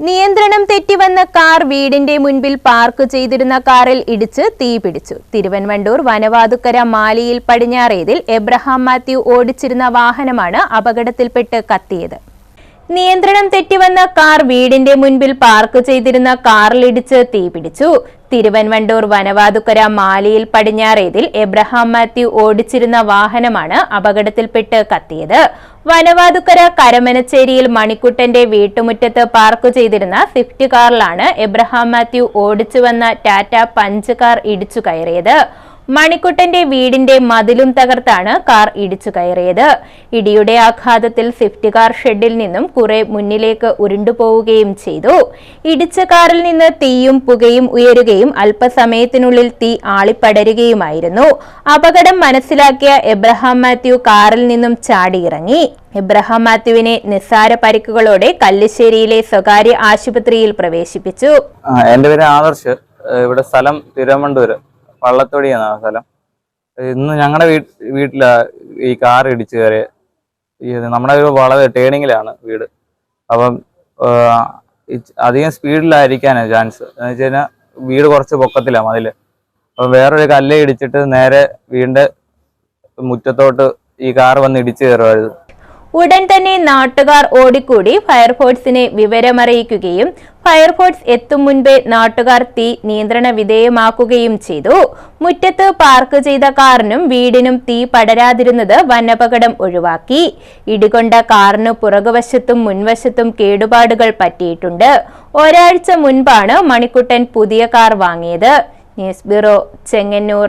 നിയന്ത്രണം തെറ്റിവന്ന കാർ വീടിന്റെ മുൻപിൽ പാർക്ക് ചെയ്തിരുന്ന കാറിൽ ഇടിച്ച് തീപിടിച്ചു. തിരുവൻവണ്ടൂർ വനവാതുക്കര മാലിയിൽ പടിഞ്ഞാറേതിൽ എബ്രഹാം മാത്യു ഓടിച്ചിരുന്ന വാഹനമാണ് അപകടത്തിൽപ്പെട്ട് കത്തിയത്. നിയന്ത്രണം തെറ്റിവന്ന കാർ വീടിന്റെ മുൻപിൽ പാർക്ക് ചെയ്തിരുന്ന കാറിലിടിച്ച് തീപിടിച്ചു. തിരുവൻവണ്ടൂർ വനവാതുക്കര മാലിയിൽ പടിഞ്ഞാറേതിൽ എബ്രഹാം മാത്യു ഓടിച്ചിരുന്ന വാഹനമാണ് അപകടത്തിൽപ്പെട്ട് കത്തിയത്. വനവാതുക്കര കരമനച്ചേരിയിൽ മണിക്കുട്ടന്റെ വീട്ടുമുറ്റത്ത് പാർക്ക് ചെയ്തിരുന്ന സ്വിഫ്റ്റ് കാറിലാണ് എബ്രഹാം മാത്യു ഓടിച്ചുവന്ന ടാറ്റ പഞ്ച് കാർ ഇടിച്ചു കയറിയത്. മണിക്കുട്ടന്റെ വീടിന്റെ മതിലും തകർത്താണ് കാർ ഇടിച്ചു കയറിയത്. ഇടിയുടെ ആഘാതത്തിൽ സ്വിഫ്റ്റ് കാർ ഷെഡിൽ നിന്നും കുറെ മുന്നിലേക്ക് ഉരുണ്ടുപോവുകയും ചെയ്തു. ഇടിച്ച കാറിൽ നിന്ന് തീയും പുകയും ഉയരുകയും അല്പസമയത്തിനുള്ളിൽ തീ ആളിപ്പടരുകയുമായിരുന്നു. അപകടം മനസ്സിലാക്കിയ എബ്രഹാം മാത്യു കാറിൽ നിന്നും ചാടിയിറങ്ങി. എബ്രഹാം മാത്യുവിനെ നിസ്സാര പരിക്കുകളോടെ കല്ലിശ്ശേരിയിലെ സ്വകാര്യ ആശുപത്രിയിൽ പ്രവേശിപ്പിച്ചു. എന്റെ പേര് ആദർശ്. ഇവിടെ സ്ഥലം തിരുവനന്തപുരം വള്ളത്തോടിയാണ് ആ സ്ഥലം. ഇന്ന് ഞങ്ങളുടെ വീട്ടിലാ ഈ കാർ ഇടിച്ചു കയറിയത്. നമ്മുടെ വളരെ ടേണിങ്ങിലാണ് വീട്. അപ്പം അധികം സ്പീഡിലായിരിക്കാനാണ് ചാൻസ്. എന്ന് വെച്ച് കഴിഞ്ഞാൽ വീട് കുറച്ച് പൊക്കത്തിലാണ് മതില്. അപ്പം വേറൊരു കല്ല് ഇടിച്ചിട്ട് നേരെ വീടിന്റെ മുറ്റത്തോട്ട് ഈ കാർ വന്ന് ഇടിച്ചു കയറുമായിരുന്നു. ഉടൻ തന്നെ നാട്ടുകാർ ഓടിക്കൂടി ഫയർഫോഴ്സിനെ വിവരമറിയിക്കുകയും ഫയർഫോഴ്സ് എത്തും മുൻപേ നാട്ടുകാർ തീ നിയന്ത്രണ വിധേയമാക്കുകയും ചെയ്തു. മുറ്റത്ത് പാർക്ക് ചെയ്ത കാറിനും വീടിനും തീ പടരാതിരുന്നത് വനപകടം ഒഴിവാക്കി. ഇടികൊണ്ട കാറിന് പുറകുവശത്തും മുൻവശത്തും കേടുപാടുകൾ പറ്റിയിട്ടുണ്ട്. ഒരാഴ്ച മുൻപാണ് മണിക്കുട്ടൻ പുതിയ കാർ വാങ്ങിയത്. News bureau, Chengannur.